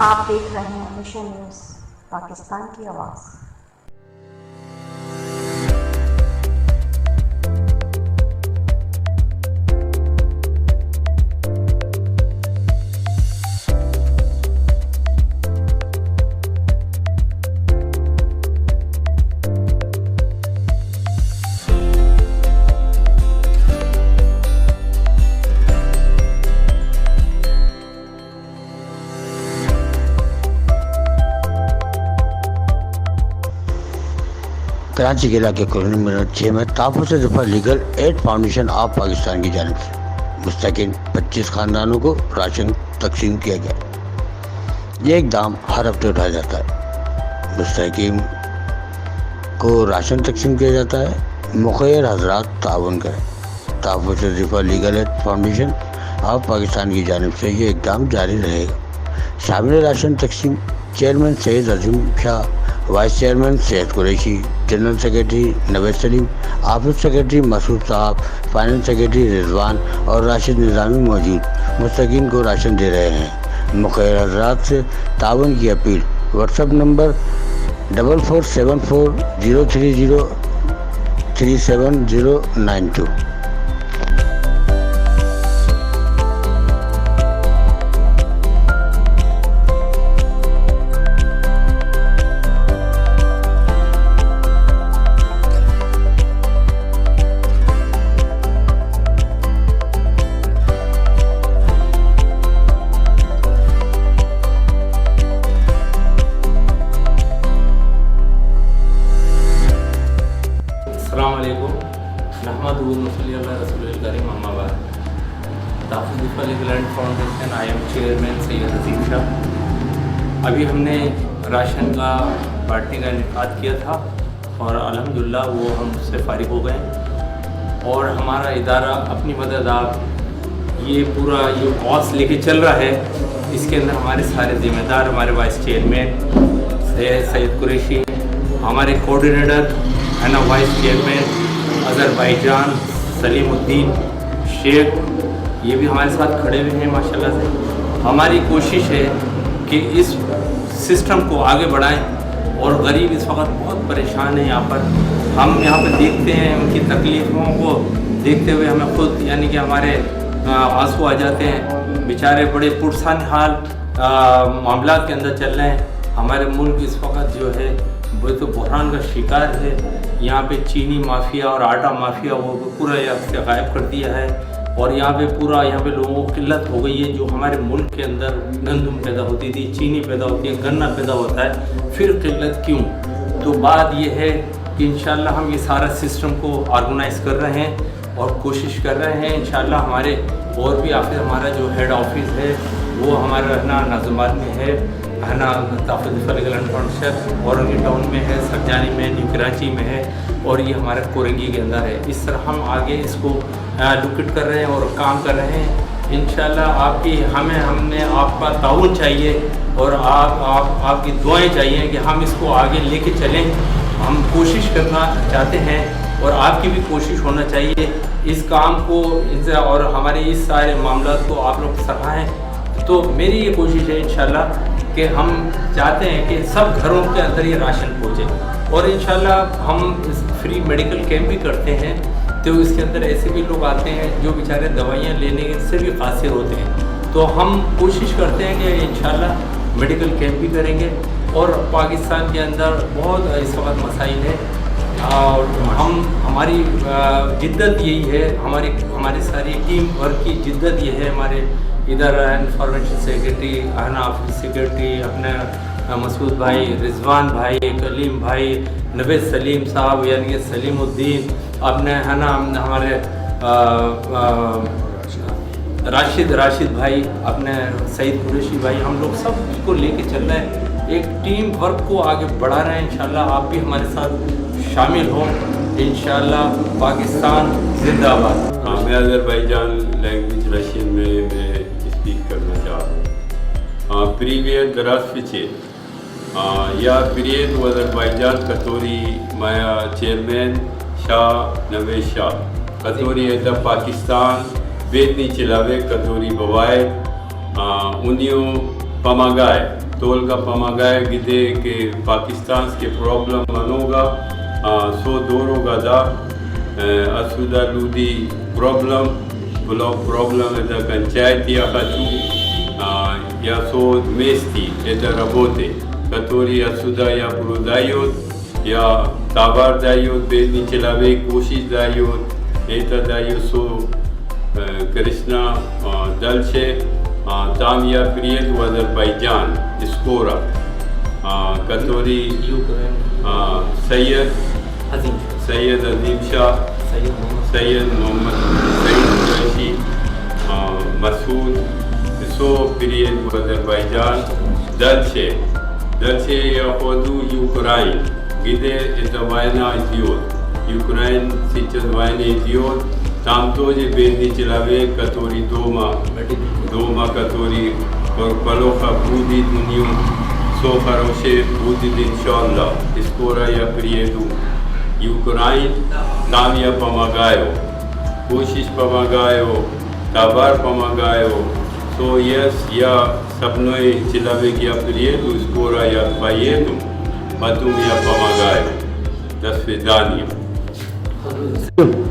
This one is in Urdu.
آپ دیکھ رہے ہیں مشن نیوز پاکستان کی آواز۔ کراچی کے علاقے کالونی نمبر 6 میں تحفظ Difa legal aid foundation of Pakistan کی جانب سے مستقل 25 خاندانوں کو راشن تقسیم کیا گیا۔ یہ اقدام ہر ہفتے اٹھایا جاتا ہے۔ مستحقین کو راشن تقسیم کیا جاتا ہے۔ مخیر حضرات تعاون کریں۔ تحفظ Difa legal aid foundation of Pakistan کی جانب سے یہ اقدام جاری رہے گا۔ شامل راشن تقسیم چیئرمین سید عظیم شاہ، وائس چیئرمین سید قریشی، جنرل سیکرٹری نوید سلیم، آفس سیکرٹری مسعود صاحب، فائننس سیکرٹری رضوان اور راشد نظامی موجود مستحقین کو راشن دے رہے ہیں۔ مخیر حضرات سے تعاون کی اپیل۔ What's app number 447403037092۔ السلام علیکم، نحمدہ و نصلی علی رسول الکریم، اما بعد۔ Tahaffuz Difa legal aid foundation I am chairman Syed Azeem Shah. ابھی ہم نے راشن کا بانٹنے کا انعقاد کیا تھا اور الحمدللہ وہ ہم اس سے فارغ ہو گئے، اور ہمارا ادارہ اپنی مدد آپ یہ پورا یہ کاز لے کے چل رہا ہے۔ اس کے اندر ہمارے سارے ذمہ دار، ہمارے وائس چیئرمین سید قریشی، ہمارے کوآرڈینیٹر ہے نا وائس چیئرمین اظہر بھائی جان، سلیم الدین شیخ، یہ بھی ہمارے ساتھ کھڑے ہوئے ہیں ماشاءاللہ سے۔ ہماری کوشش ہے کہ اس سسٹم کو آگے بڑھائیں، اور غریب اس وقت بہت پریشان ہیں۔ یہاں پر ہم یہاں پہ دیکھتے ہیں ان کی تکلیفوں کو دیکھتے ہوئے ہمیں خود یعنی کہ ہمارے آنسو آ جاتے ہیں۔ بیچارے بڑے پرسان حال معاملات کے اندر چل رہے ہیں۔ ہمارے ملک اس وقت جو ہے وہ تو بحران کا شکار ہے۔ یہاں پہ چینی مافیا اور آٹا مافیا وہ پورا سے غائب کر دیا ہے، اور یہاں پہ لوگوں کو قلت ہو گئی ہے۔ جو ہمارے ملک کے اندر گندم پیدا ہوتی تھی، چینی پیدا ہوتی ہے، گنا پیدا ہوتا ہے، پھر قلت کیوں؟ تو بات یہ ہے کہ انشاءاللہ ہم یہ سارا سسٹم کو آرگنائز کر رہے ہیں اور کوشش کر رہے ہیں انشاءاللہ۔ ہمارے اور بھی آفس، ہمارا جو ہیڈ آفس ہے وہ ہمارا ناظم آباد میں ہے نا، تحفظ Difa legal aid foundation Orangi town میں ہے، سرجانی میں، نیو کراچی میں ہے، اور یہ ہمارے کورنگی کے اندر ہے۔ اس طرح ہم آگے اس کو لوکیٹ کر رہے ہیں اور کام کر رہے ہیں انشاءاللہ۔ آپ کی ہم نے آپ کا تعاون چاہیے، اور آپ کی دعائیں چاہیے کہ ہم اس کو آگے لے کے چلیں۔ ہم کوشش کرنا چاہتے ہیں، اور آپ کی بھی کوشش ہونا چاہیے اس کام کو، اور ہمارے اس سارے معاملات کو آپ لوگ سراہیں۔ تو میری یہ کوشش ہے انشاءاللہ کہ ہم چاہتے ہیں کہ سب گھروں کے اندر یہ راشن پہنچے، اور انشاءاللہ ہم فری میڈیکل کیمپ بھی کرتے ہیں۔ تو اس کے اندر ایسے بھی لوگ آتے ہیں جو بیچارے دوائیاں لینے سے بھی قاصر ہوتے ہیں، تو ہم کوشش کرتے ہیں کہ انشاءاللہ میڈیکل کیمپ بھی کریں گے۔ اور پاکستان کے اندر بہت اس وقت مسائل ہیں، اور ہماری جدت یہی ہے، ہماری ساری ٹیم ورک کی جدت یہ ہے۔ ہمارے ادھر انفارمیشن سیکرٹری، آفس سیکرٹری اپنے مسعود بھائی، رضوان بھائی، کلیم بھائی، نوید سلیم صاحب یعنی کہ سلیم الدین، اپنے ہے نا ہمارے راشد بھائی، اپنے سعید قریشی بھائی، ہم لوگ سب اس کو لے کے چل رہے ہیں، ایک ٹیم ورک کو آگے بڑھا رہے ہیں۔ انشاءاللہ آپ بھی ہمارے ساتھ شامل ہوں انشاءاللہ۔ پاکستان زندہ باد۔ میں اظہر بھائی جان لینگویج رشین میں اسپیک کرتا Привет, здравствуйте. Я приеду в Азербайджан, который моя chairman Shah Nawaz Shah, который это Пакистан, бедный человек, который бывает, у него помогает, только помогает, где que пакистанские проблемы много, so дорого, да, отсюда люди проблем, блок проблем, это кончает, я хочу, я со вместе, это работает, которые отсюда я продаю, я товар даю, бедный человек кушать дает, это даю со Кришна дальше, там я приеду в Азербайджан скоро, который Саид Азим Шах, Саид Мухаммад, Саид Курайши, Масуд, so приеду в Азербайджан, дальше я ходу в Украину, где эта война идет. Украина сейчас война идет, там тоже бедный человек, который дома, который плохо будет, у него все хорошее будет, иншаллах. Скоро я приеду в Украину, там я помогаю, кушать помогаю, товар помогаю. So yes, я с одной человек я приеду, скоро я поеду, потом я помогаю. До свидания.